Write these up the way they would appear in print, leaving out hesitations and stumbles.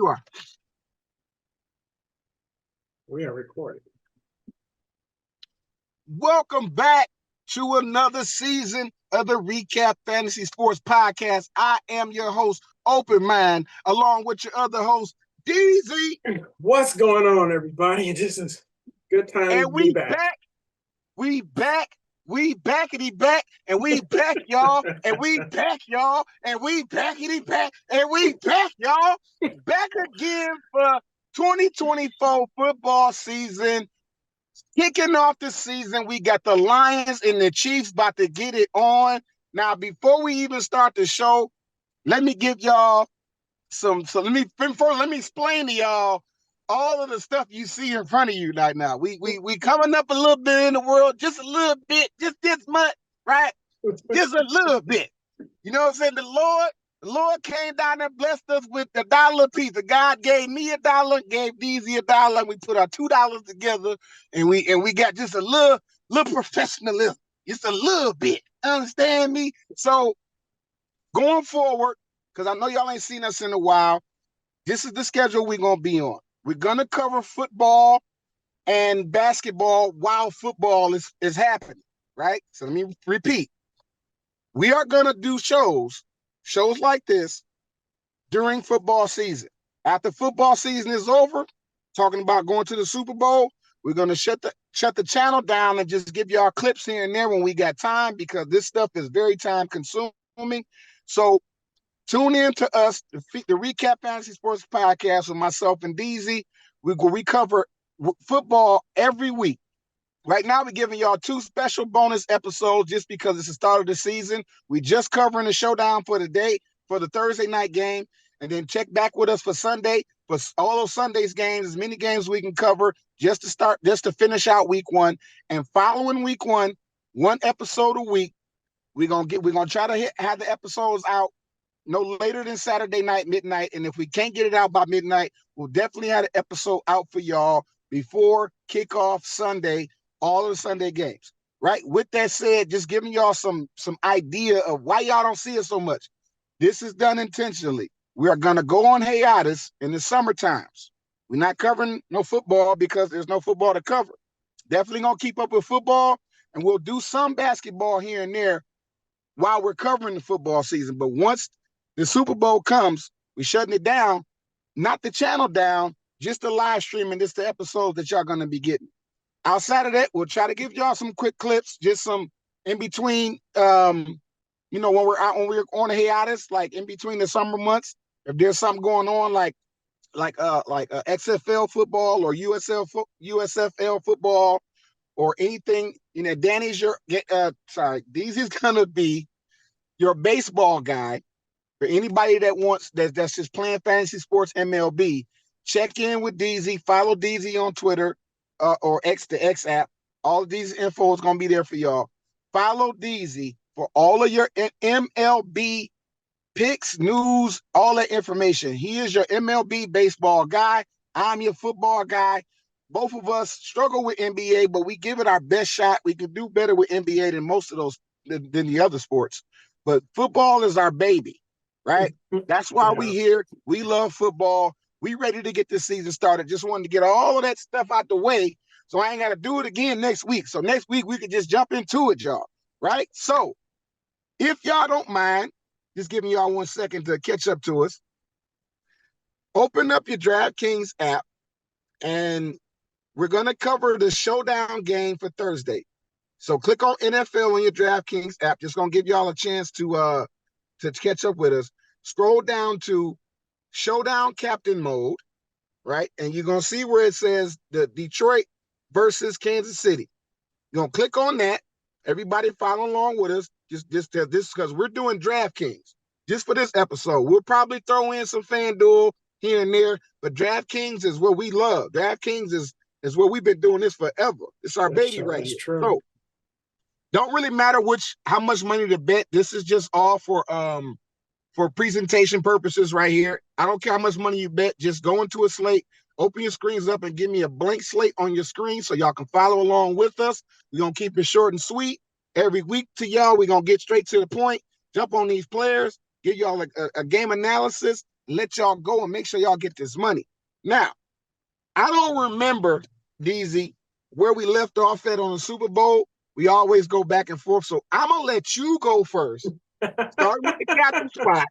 are. We are recording. Welcome back to another season of the Recap Fantasy Sports Podcast. I am your host, Open Mind, along with your other host, DZ. What's going on, everybody? This is good time and to be back. We backity back, and we back, y'all, and we back, y'all, and we backity back, and we back, y'all. Back again for 2024 football season. Kicking off the season, we got the Lions and the Chiefs about to get it on. Now, before we even start the show, let me give y'all let me explain to y'all all of the stuff you see in front of you right now. We coming up a little bit in the world, just a little bit, just this much, right? Just a little bit. You know what I'm saying? The Lord came down and blessed us with $1 piece. God gave me $1, gave DZ $1, and we put our $2 together, and we got just a little professionalism, just a little bit. Understand me? So going forward, because I know y'all ain't seen us in a while, this is the schedule we're gonna be on. We're gonna cover football and basketball while football is happening, right? So let me repeat. We are gonna do shows like this during football season. After football season is over, talking about going to the Super Bowl, we're gonna shut the channel down and just give y'all clips here and there when we got time, because this stuff is very time consuming. So tune in to us, the Recap Fantasy Sports Podcast with myself and DZ. We cover football every week. Right now, we're giving y'all 2 special bonus episodes just because it's the start of the season. We just covering the showdown for the day, for the Thursday night game, and then check back with us for Sunday, for all those Sundays games, as many games we can cover just to finish out week 1. And following week 1 episode a week, we're gonna try to have the episodes out no later than Saturday night, midnight. And if we can't get it out by midnight, we'll definitely have an episode out for y'all before kickoff Sunday, all of the Sunday games, right? With that said, just giving y'all some idea of why y'all don't see us so much. This is done intentionally. We are going to go on hiatus in the summer times. We're not covering no football because there's no football to cover. Definitely going to keep up with football, and we'll do some basketball here and there while we're covering the football season. But once the Super Bowl comes, we're shutting it down, not the channel down, just the live stream, and this the episodes that y'all going to be getting. Outside of that, we'll try to give y'all some quick clips, just some in between, when we're on a hiatus, like in between the summer months. If there's something going on, like XFL football or USFL football or anything, Danny's DZ's gonna be your baseball guy. For anybody that's just playing fantasy sports MLB, check in with DZ, follow DZ on Twitter or the X app. All of these info is going to be there for y'all. Follow DZ for all of your MLB picks, news, all that information. He is your MLB baseball guy. I'm your football guy. Both of us struggle with NBA, but we give it our best shot. We can do better with NBA than most of those, than the other sports. But football is our baby, right? That's why we here. We love football. We ready to get this season started. Just wanted to get all of that stuff out the way so I ain't got to do it again next week. So next week we could just jump into it, y'all, right? So if y'all don't mind, just giving y'all 1 second to catch up to us, open up your DraftKings app, and we're going to cover the showdown game for Thursday. So click on NFL on your DraftKings app. Just going to give y'all a chance to catch up with us. Scroll down to Showdown Captain Mode, right? And you're going to see where it says the Detroit versus Kansas City. You're going to click on that. Everybody follow along with us. Just this because we're doing DraftKings just for this episode. We'll probably throw in some FanDuel here and there, but DraftKings is what we love. DraftKings is where we've been doing this forever. It's our baby right here. True. So don't really matter how much money to bet. This is just all for presentation purposes right here. I don't care how much money you bet. Just go into a slate, open your screens up, and give me a blank slate on your screen so y'all can follow along with us. We're going to keep it short and sweet. Every week to y'all, we're going to get straight to the point, jump on these players, give y'all a game analysis, and let y'all go and make sure y'all get this money. Now, I don't remember, DZ, where we left off at on the Super Bowl. We always go back and forth. So I'm going to let you go first. Start with the captain spot.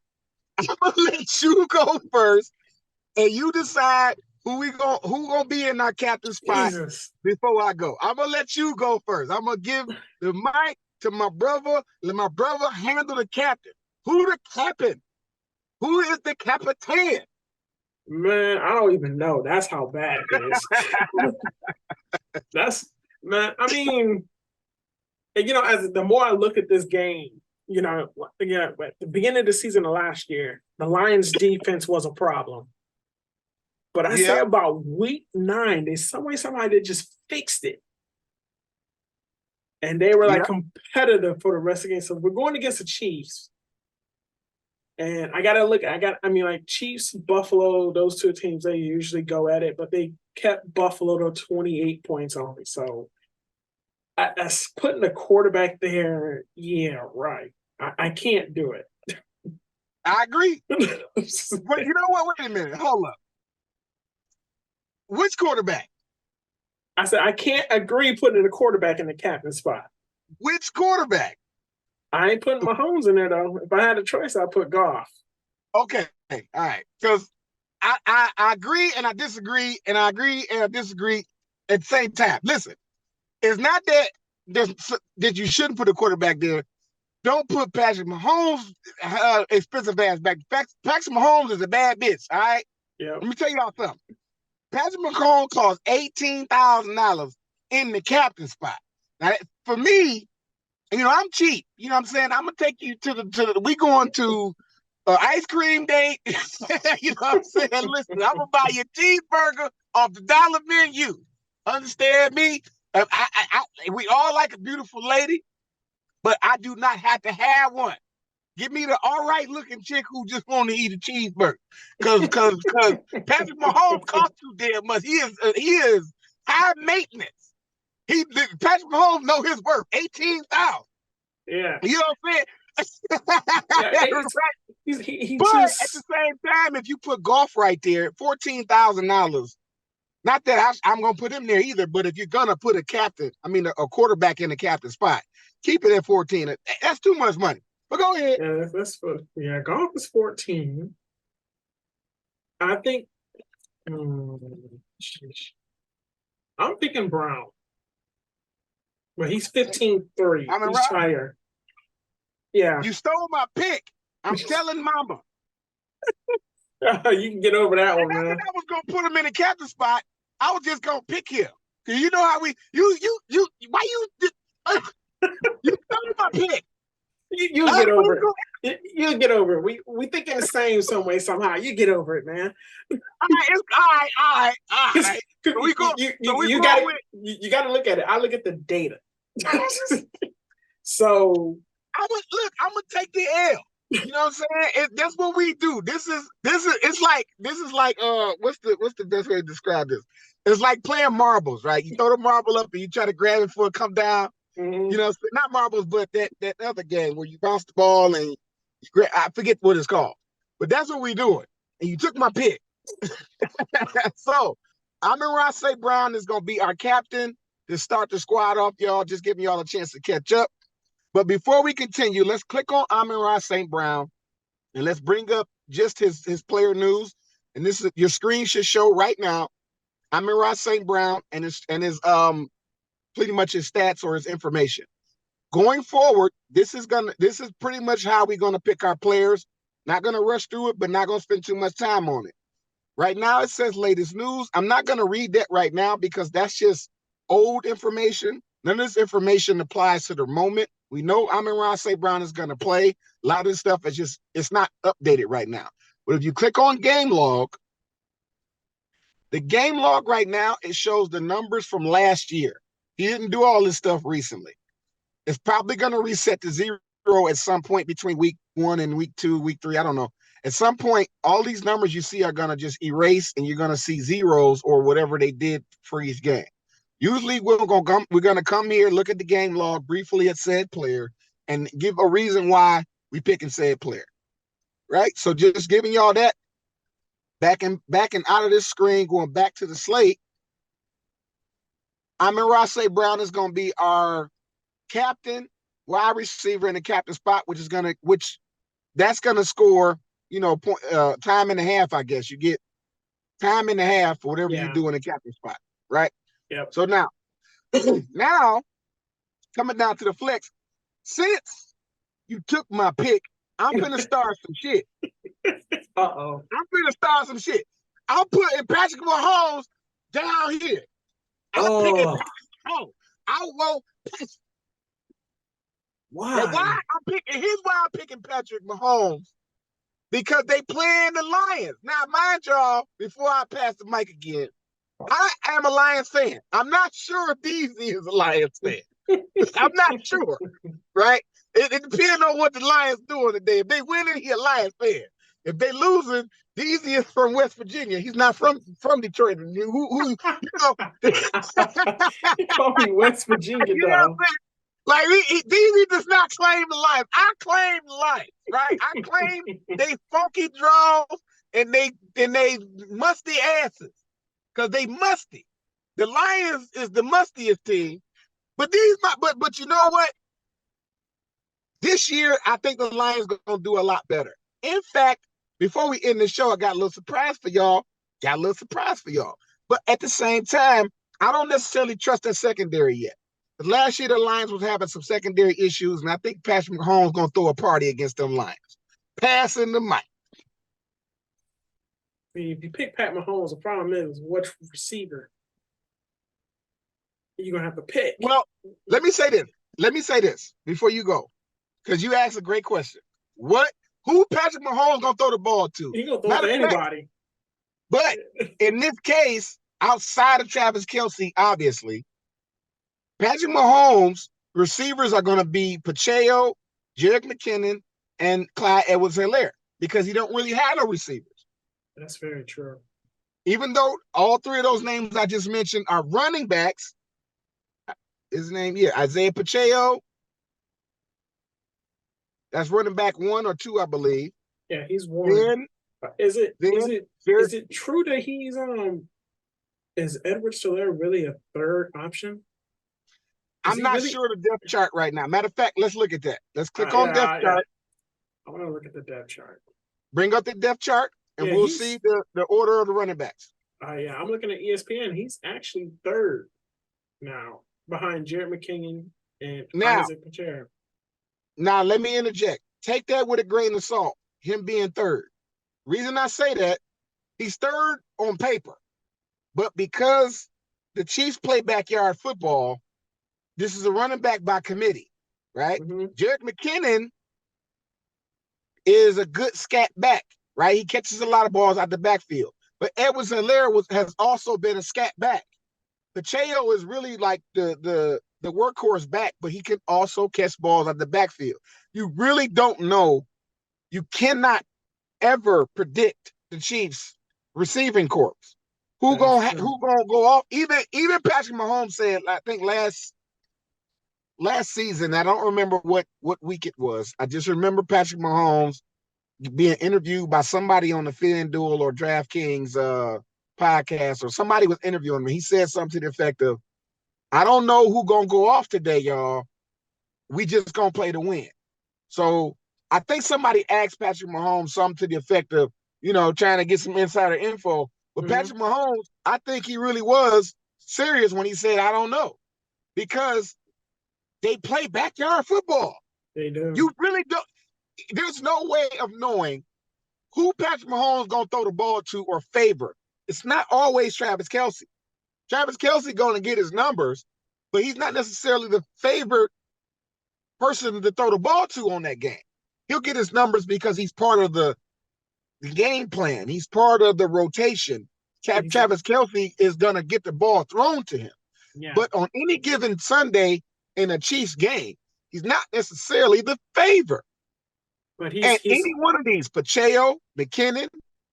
I'm going to let you go first. And you decide who gonna be in our captain spot before I go. I'm going to let you go first. I'm going to give the mic to my brother. Let my brother handle the captain. Who the captain? Who is the captain? Man, I don't even know. That's how bad it is. Man, I mean, as the more I look at this game, again, at the beginning of the season of last year, the Lions defense was a problem. But I say about week 9, there's somebody that just fixed it. And they were like competitive for the rest of the game. So we're going against the Chiefs. And Chiefs, Buffalo, those two teams, they usually go at it, but they kept Buffalo to 28 points only. So that's putting the quarterback there. Yeah, right. I can't do it. I agree. But you know what? Wait a minute. Hold up. Which quarterback? I said I can't agree putting the quarterback in the captain spot. Which quarterback? I ain't putting Mahomes in there, though. If I had a choice, I'd put Goff. Okay. All right. Because I agree and I disagree, and I agree and I disagree at the same time. Listen, it's not that you shouldn't put a quarterback there. Don't put Patrick Mahomes, expensive ass back. Patrick Mahomes is a bad bitch, all right? Yeah. Let me tell y'all something. Patrick Mahomes costs $18,000 in the captain spot. Now, for me, I'm cheap. You know what I'm saying? I'm gonna take you we going to ice cream date. You know what I'm saying? Listen, I'm gonna buy you a cheeseburger off the dollar menu. Understand me? We all like a beautiful lady, but I do not have to have one. Give me the all right looking chick who just want to eat a cheeseburger. Cause Patrick Mahomes costs too damn much. He is high maintenance. Patrick Mahomes know his worth. 18,000. Yeah. You know what I'm saying? But at the same time, if you put Goff right there, $14,000. Not that I'm gonna put him there either, but if you're gonna put a quarterback in the captain spot, keep it at 14. That's too much money. But go ahead. Yeah, Goff is 14. I think I'm thinking Brown. But he's 15-3. He's higher. Yeah. You stole my pick. I'm telling mama. You can get over that one, man. I was gonna put him in the captain spot. I was just gonna pick him. Cause you know how why you stole my pick. You'll get over it. You'll get over it. We thinking the same some way, somehow. You get over it, man. All right. You gotta look at it. I look at the data. So I'm gonna take the L. You know what I'm saying? That's what we do. This is like what's the best way to describe this? It's like playing marbles, right? You throw the marble up and you try to grab it before it come down. Mm-hmm. You know, not marbles, but that other game where you bounce the ball and I forget what it's called. But that's what we doing. And you took my pick. So Amon-Ra St. Brown is gonna be our captain to start the squad off, y'all. Just giving y'all a chance to catch up. But before we continue, let's click on Amon-Ra St. Brown and let's bring up just his player news. And this is your screen should show right now. Amon-Ra St. Brown and his pretty much his stats or his information. Going forward, this is pretty much how we're gonna pick our players. Not gonna rush through it, but not gonna spend too much time on it. Right now, it says latest news. I'm not gonna read that right now because that's just old information. None of this information applies to the moment. We know Amon-Ra St. Brown is gonna play. A lot of this stuff it's not updated right now. But if you click on game log, the game log right now, it shows the numbers from last year. He didn't do all this stuff recently. It's probably going to reset to 0 at some point between week 1 and week 2, week 3. I don't know. At some point, all these numbers you see are going to just erase and you're going to see zeros or whatever they did for each game. Usually we're going to come here, look at the game log briefly at said player and give a reason why we picking said player. Right? So just giving y'all that. backing out of this screen, going back to the slate. Amon-Ra St. Brown is going to be our captain, wide receiver in the captain spot, which that's gonna score, time and a half. I guess you get time and a half for whatever you do in the captain spot, right? Yep. So now coming down to the flex, since you took my pick, I'm gonna start some shit. Uh-oh. I'm gonna start some shit. I'm putting Patrick Mahomes down here. I'm picking Patrick Mahomes. I won't. Why? And here's why I'm picking Patrick Mahomes. Because they playing the Lions. Now, mind y'all, before I pass the mic again, I am a Lions fan. I'm not sure if DZ is a Lions fan. I'm not sure, right? It depends on what the Lions doing today. If they winning, he a Lions fan. If they losing, DZ is from West Virginia. He's not from Detroit. You call me West Virginia, you know what I'm saying? Like, DZ does not claim the Lions. I claim the Lions, right? I claim they funky draws and they musty asses. Because they musty. The Lions is the mustiest team. But you know what? This year, I think the Lions are going to do a lot better. In fact, before we end the show, I got a little surprise for y'all. But at the same time, I don't necessarily trust that secondary yet. Last year, the Lions was having some secondary issues, and I think Patrick Mahomes going to throw a party against them Lions. Passing the mic. If you pick Pat Mahomes, the problem is what receiver you're going to have to pick. Well, let me say this before you go, because you asked a great question. Who Patrick Mahomes going to throw the ball to? He's going to throw it to anybody. But in this case, outside of Travis Kelce, obviously, Patrick Mahomes' receivers are going to be Pacheco, Jerick McKinnon, and Clyde Edwards-Helaire because he don't really have no receivers. That's very true. Even though all three of those names I just mentioned are running backs, his name, Isaiah Pacheco. That's running back 1 or 2, I believe. Yeah, he's one. Is it true that he's is Edwards-Helaire really a third option? I'm not sure the depth chart right now. Matter of fact, let's look at that. Let's click on depth chart. I want to look at the depth chart. Bring up the depth chart, and we'll see the order of the running backs. I'm looking at ESPN. He's actually third now, behind Jerick McKinnon and Isaac Pacheco. Now, let me interject. Take that with a grain of salt, him being third. Reason I say that, he's third on paper. But because the Chiefs play backyard football, this is a running back by committee, right? Mm-hmm. Jerick McKinnon is a good scat back, right? He catches a lot of balls out the backfield. But Edwards-Helaire has also been a scat back. Pacheco is really like the workhorse back, but he can also catch balls out the backfield. You really don't know. You cannot ever predict the Chiefs receiving corps. Who gonna go off? Even Patrick Mahomes said, I think last season, I don't remember what week it was. I just remember Patrick Mahomes being interviewed by somebody on the FanDuel or DraftKings podcast, or somebody was interviewing me. He said something to the effect of, I don't know who gonna go off today, y'all. We just gonna play to win. So I think somebody asked Patrick Mahomes something to the effect of, trying to get some insider info. But Patrick Mahomes, I think he really was serious when he said, I don't know. Because they play backyard football. They do. You really don't. There's no way of knowing who Patrick Mahomes going to throw the ball to or favor. It's not always Travis Kelce. Travis Kelce going to get his numbers, but he's not necessarily the favorite person to throw the ball to on that game. He'll get his numbers because he's part of the game plan. He's part of the rotation. Travis Kelce is going to get the ball thrown to him. Yeah. But on any given Sunday in a Chiefs game, he's not necessarily the favorite. But any one of these, Pacheco, McKinnon,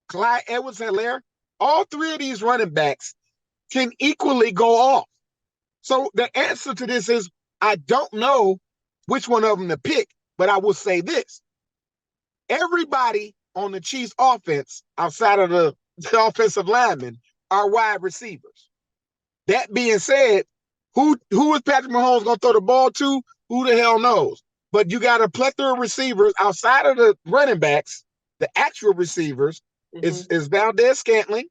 Clyde Edwards-Helaire, all three of these running backs can equally go off. So the answer to this is, I don't know which one of them to pick, but I will say this. Everybody on the Chiefs offense, outside of the the offensive linemen are wide receivers. That being said, who is Patrick Mahomes going to throw the ball to? Who the hell knows? But you got a plethora of receivers outside of the running backs. The actual receivers is Valdez Scantling.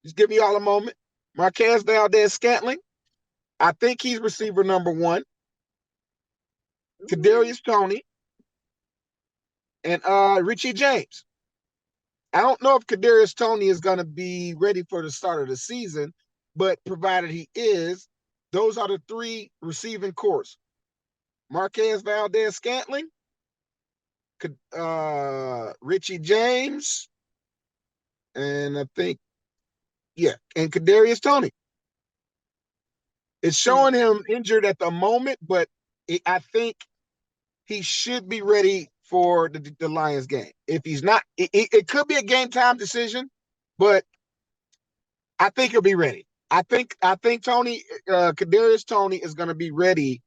Just give me all a moment. Marquez Valdez Scantling. I think he's receiver number one. Kadarius Toney and Richie James. I don't know if Kadarius Toney is going to be ready for the start of the season, but provided he is, those are the three receiving corps. Marquez Valdez Scantling, Richie James, and I think, and Kadarius Toney. It's showing him injured at the moment, but I think he should be ready for the Lions game. If he's not, it could be a game time decision, but I think he'll be ready. I think Tony, Kadarius Toney is going to be ready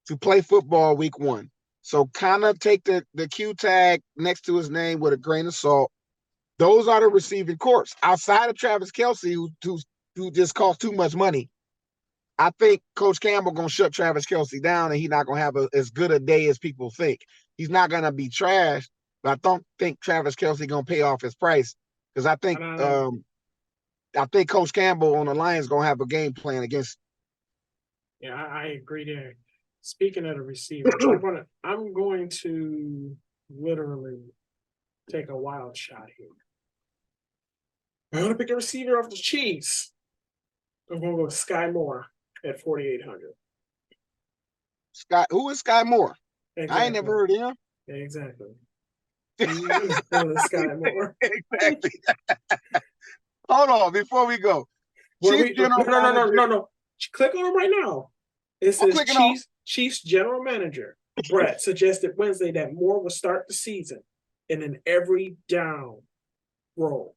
to play football week one. So kind of take the Q tag next to his name with a grain of salt. Those are the receiving corps. Outside of Travis Kelce, who just costs too much money, I think Coach Campbell going to shut Travis Kelce down, and he's not going to have as good a day as people think. He's not going to be trashed, but I don't think Travis Kelce going to pay off his price because I think Coach Campbell on the Lions going to have a game plan against. Yeah, I agree there. Speaking of the receivers, I'm going to literally take a wild shot here. I'm going to pick a receiver off the Chiefs. I'm going to go with Sky Moore at 4,800. Who is Sky Moore? Exactly. I ain't never heard of him. Yeah, exactly. Sky Moore. Exactly. Hold on, before we go. No. Click on him right now. It says Chiefs General Manager Brett suggested Wednesday that Moore will start the season in an every down role.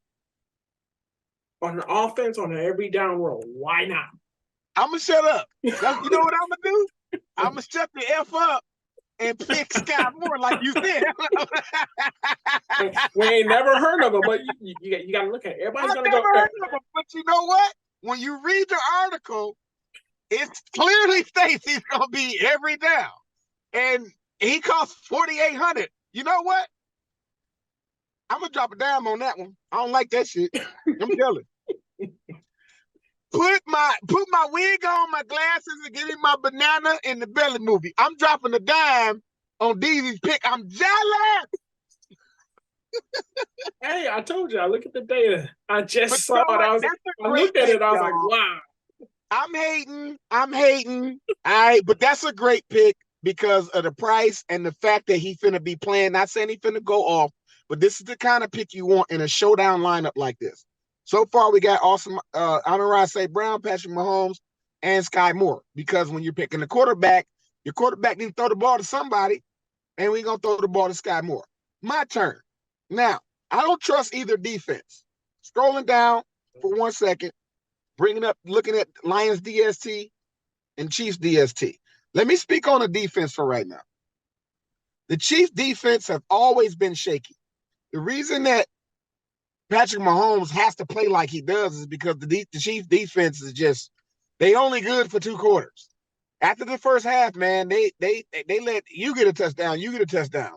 On the offense, on an every down role. Why not? I'm going to shut up. You know what I'm going to do? I'm going to shut the F up and pick Sky Moore like you said. We ain't never heard of him, but you got to look at it. Everybody's going to go. Heard of him, but you know what? When you read the article, it clearly states he's going to be every down. And he costs $4,800. You know what? I'm going to drop a dime on that one. I don't like that shit. I'm telling. Put my wig on, my glasses, and give me my banana in the belly movie. I'm dropping a dime on Deezy's pick. I'm jealous. Hey, I told you. I look at the data. I just saw it. I looked at it. I was like, wow. I'm hating. All right, but that's a great pick because of the price and the fact that he finna be playing. Not saying he finna go off, but this is the kind of pick you want in a showdown lineup like this. So far, we got awesome Amon-Ra St. Brown, Patrick Mahomes, and Sky Moore. Because when you're picking the quarterback, your quarterback needs to throw the ball to somebody, and we're going to throw the ball to Sky Moore. My turn. Now, I don't trust either defense. Scrolling down for 1 second, looking at Lions DST and Chiefs DST. Let me speak on the defense for right now. The Chiefs defense have always been shaky. The reason that Patrick Mahomes has to play like he does is because the Chiefs defense is just, they only good for 2 quarters. After the first half, man, they let you get a touchdown,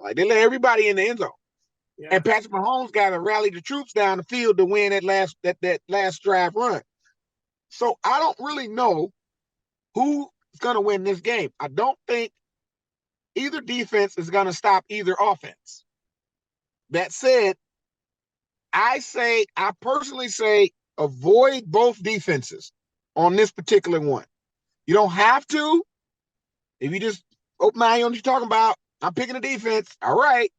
Like they let everybody in the end zone. Yeah. And Patrick Mahomes got to rally the troops down the field to win that last drive run. So I don't really know who's going to win this game. I don't think either defense is going to stop either offense. That said, I personally say avoid both defenses on this particular one. You don't have to. If you just open my eye on what you're talking about, I'm picking a defense. All right,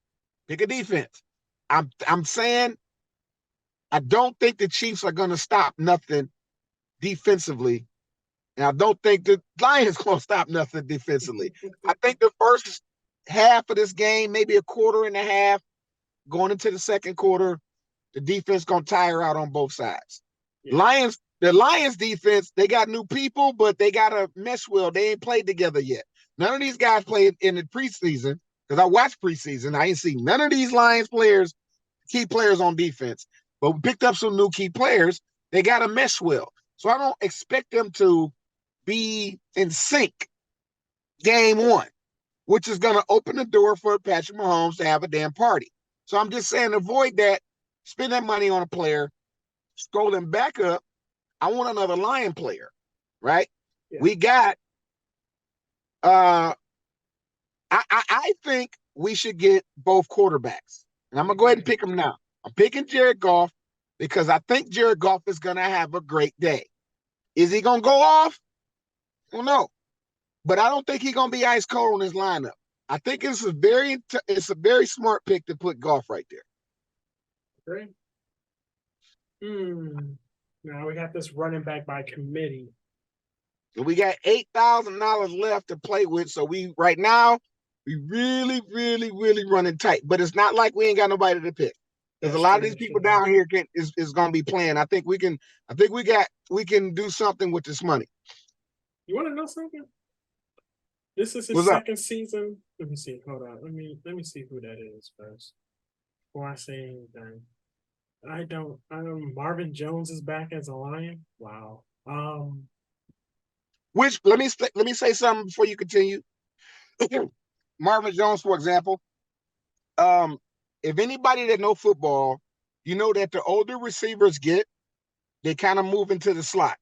pick a defense. I'm saying I don't think the Chiefs are going to stop nothing defensively. And I don't think the Lions going to stop nothing defensively. I think the first half of this game, maybe a quarter and a half, going into the second quarter, the defense going to tire out on both sides. Yeah. The Lions defense, they got new people, but they got to mesh well. They ain't played together yet. None of these guys played in the preseason because I watched preseason. I ain't seen none of these Lions players key players on defense, but we picked up some new key players. They got to mesh well. So I don't expect them to be in sync game one, which is going to open the door for Patrick Mahomes to have a damn party. So I'm just saying, avoid that. Spend that money on a player. Scrolling back up, I want another Lion player, right? Yeah. We got I think we should get both quarterbacks. And I'm going to go ahead and pick them now. I'm picking Jared Goff because I think Jared Goff is going to have a great day. Is he going to go off? Well, no. But I don't think he's going to be ice cold on his lineup. I think it's a very smart pick to put Goff right there. Great. Now we got this running back by committee. So we got $8,000 left to play with. So we right now we really, really, really running tight. But it's not like we ain't got nobody to pick. There's a lot of these people down here is going to be playing. I think we can do something with this money. You want to know something? This is his second season. Let me see. Hold on. Let me see who that is first before I say anything. I don't. Marvin Jones is back as a Lion. Wow. Which let me say something before you continue. Marvin Jones, for example. If anybody that know football, you know that the older receivers get, they kind of move into the slot.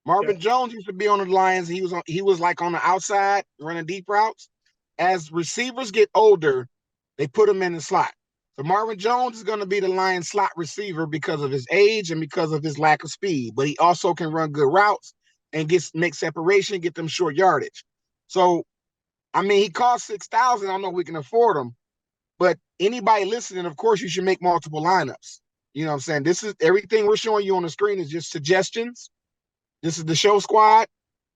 Marvin Jones used to be on the Lions. He was like on the outside running deep routes. As receivers get older, they put him in the slot. So Marvin Jones is going to be the Lions slot receiver because of his age and because of his lack of speed. But he also can run good routes and make separation, get them short yardage. So, he costs $6,000. I don't know if we can afford him. But anybody listening, of course, you should make multiple lineups. You know what I'm saying? This is everything we're showing you on the screen is just suggestions. This is the show squad.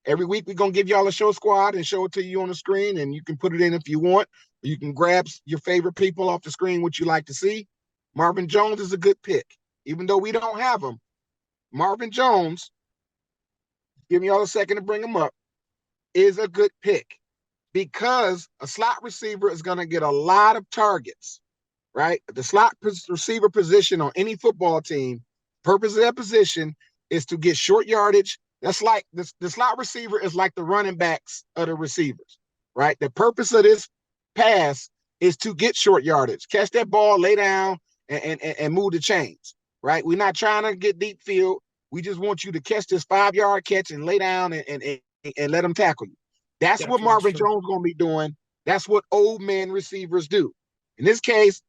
Every week we're going to give y'all a show squad and show it to you on the screen, and you can put it in if you want. You can grab your favorite people off the screen, what you like to see. Marvin Jones is a good pick. Even though we don't have him, Marvin Jones, give me all a second to bring him up, is a good pick because a slot receiver is going to get a lot of targets, right? The slot receiver position on any football team, purpose of that position is to get short yardage. That's like the slot receiver is like the running backs of the receivers, right? The purpose of this pass is to get short yardage, catch that ball, lay down, and move the chains, right? We're not trying to get deep field. We just want you to catch this 5-yard catch and lay down and let them tackle you. That's what Marvin Jones going to be doing. That's what old man receivers do. In this case,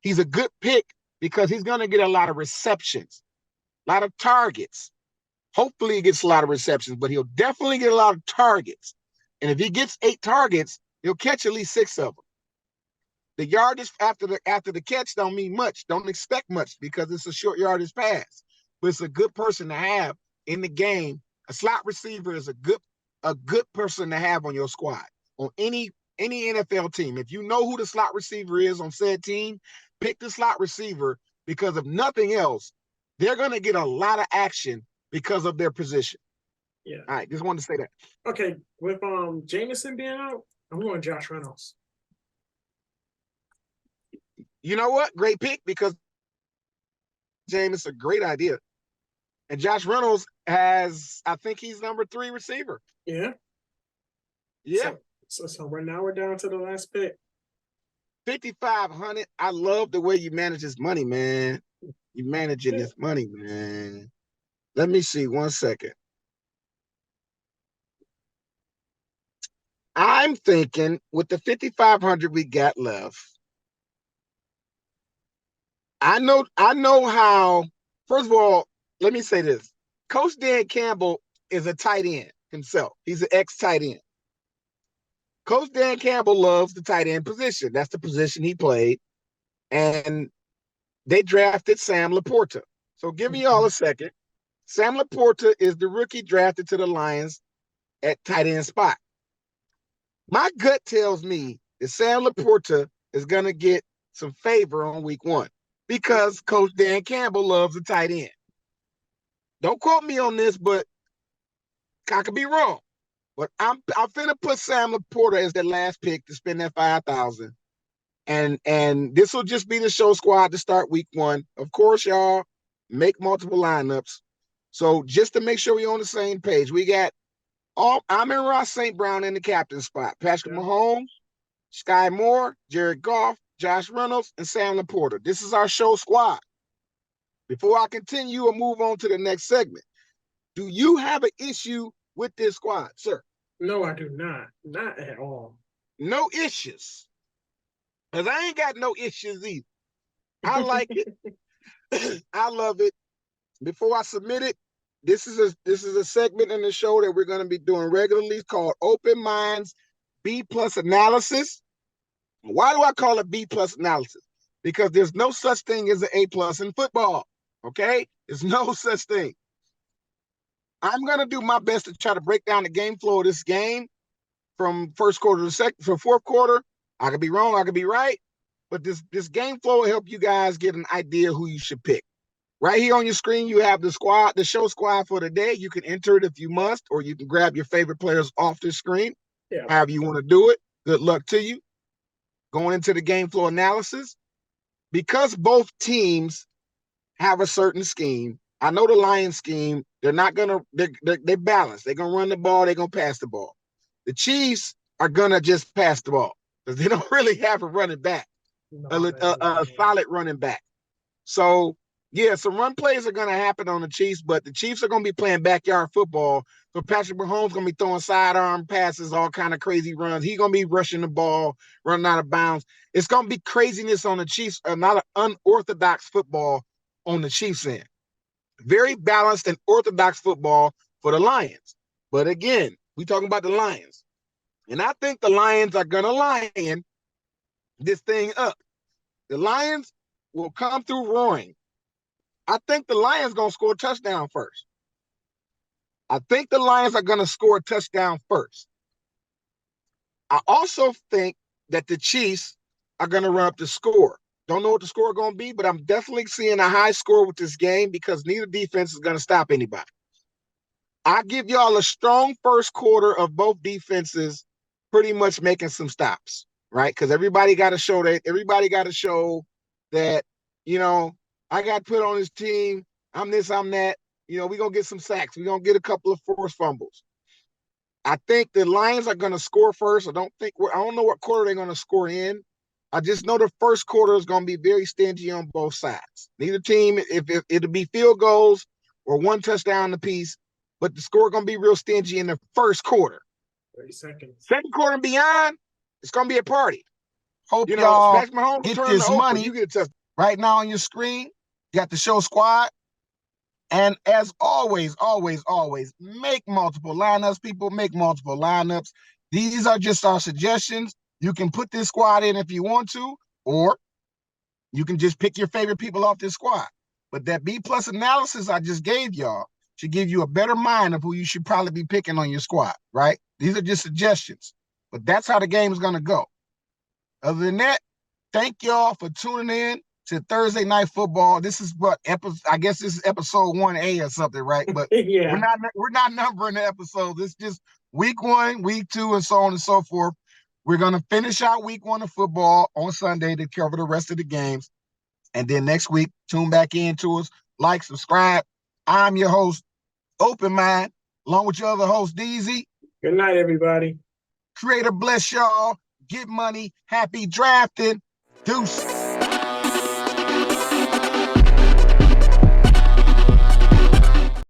he's a good pick because he's going to get a lot of receptions, a lot of targets. Hopefully he gets a lot of receptions, but he'll definitely get a lot of targets. And if he gets 8 targets, he'll catch at least 6 of them. The yardage after the catch don't mean much. Don't expect much because it's a short yardage pass. But it's a good person to have in the game. A slot receiver is a good person to have on your squad, on any NFL team. If you know who the slot receiver is on said team, pick the slot receiver because if nothing else, they're going to get a lot of action because of their position. Yeah. All right, just wanted to say that. Okay, with Jameson being out, I'm going Josh Reynolds. You know what? Great pick because Jameis, a great idea. And Josh Reynolds I think he's number 3 receiver. Yeah. Yeah. So right now we're down to the last pick. 5,500. I love the way you manage this money, man. You managing this money, man. Let me see 1 second. I'm thinking with the 5,500 we got left, I know how. First of all, let me say this. Coach Dan Campbell is a tight end himself. He's an ex-tight end. Coach Dan Campbell loves the tight end position. That's the position he played. And they drafted Sam Laporta. So give me all a second. Sam Laporta is the rookie drafted to the Lions at tight end spot. My gut tells me that Sam Laporta is going to get some favor on week 1 because Coach Dan Campbell loves a tight end. Don't quote me on this, but I could be wrong. But I'm finna put Sam Laporta as that last pick to spend that $5,000. And this will just be the show squad to start week 1. Of course, y'all make multiple lineups. So just to make sure we're on the same page, we got Amon Ross St. Brown in the captain spot. Patrick Mahomes, Sky Moore, Jared Goff, Josh Reynolds, and Sam Laporta. This is our show squad. Before I continue or move on to the next segment, do you have an issue with this squad, sir? No, I do not. Not at all. No issues. Because I ain't got no issues either. I like it. I love it. Before I submit it, this is a segment in the show that we're going to be doing regularly called Open Minds B+ analysis. Why do I call it B+ analysis? Because there's no such thing as an A+ in football. Okay? There's no such thing. I'm going to do my best to try to break down the game flow of this game from first quarter to second, from fourth quarter. I could be wrong, I could be right, but this game flow will help you guys get an idea who you should pick. Right here on your screen, you have the squad, the show squad for the day. You can enter it if you must, or you can grab your favorite players off the screen. Yeah. However you want to do it. Good luck to you. Going into the game flow analysis, because both teams have a certain scheme. I know the Lions scheme. They're not gonna. They're balanced. They're gonna run the ball. They're gonna pass the ball. The Chiefs are gonna just pass the ball because they don't really have a running back, a solid running back. So yeah, some run plays are gonna happen on the Chiefs, but the Chiefs are gonna be playing backyard football. So Patrick Mahomes gonna be throwing sidearm passes, all kind of crazy runs. He's gonna be rushing the ball, running out of bounds. It's gonna be craziness on the Chiefs, not an unorthodox football on the Chiefs end. Very balanced and orthodox football for the Lions. But again, we talking about the Lions. And I think the Lions are going to lion this thing up. The Lions will come through roaring. I think the Lions going to score a touchdown first. I think the Lions are going to score a touchdown first. I also think that the Chiefs are going to run up the score. Don't know what the score is going to be, but I'm definitely seeing a high score with this game because neither defense is going to stop anybody. I give y'all a strong first quarter of both defenses pretty much making some stops, right? Because everybody got to show that, you know, I got put on this team. I'm this, I'm that. You know, we're going to get some sacks. We're going to get a couple of forced fumbles. I think the Lions are going to score first. I don't know what quarter they're going to score in. I just know the first quarter is going to be very stingy on both sides. Neither team, if it'll be field goals or one touchdown apiece, but the score is going to be real stingy in the first quarter. 30 seconds. Second quarter and beyond, it's going to be a party. Hope y'all get this money. You get a right now on your screen. You got the show squad. And as always, make multiple lineups, people. Make multiple lineups. These are just our suggestions. You can put this squad in if you want to, or you can just pick your favorite people off this squad. But that B+ analysis I just gave y'all should give you a better mind of who you should probably be picking on your squad, right? These are just suggestions, but that's how the game is going to go. Other than that, thank y'all for tuning in to Thursday Night Football. This is I guess this is episode 1A or something, right? But yeah. we're not numbering the episodes. It's just week 1, week 2, and so on and so forth. We're going to finish out week 1 of football on Sunday to cover the rest of the games. And then next week, tune back in to us. Like, subscribe. I'm your host, Open Mind, along with your other host, DZ. Good night, everybody. Creator bless y'all. Get money. Happy drafting. Deuce.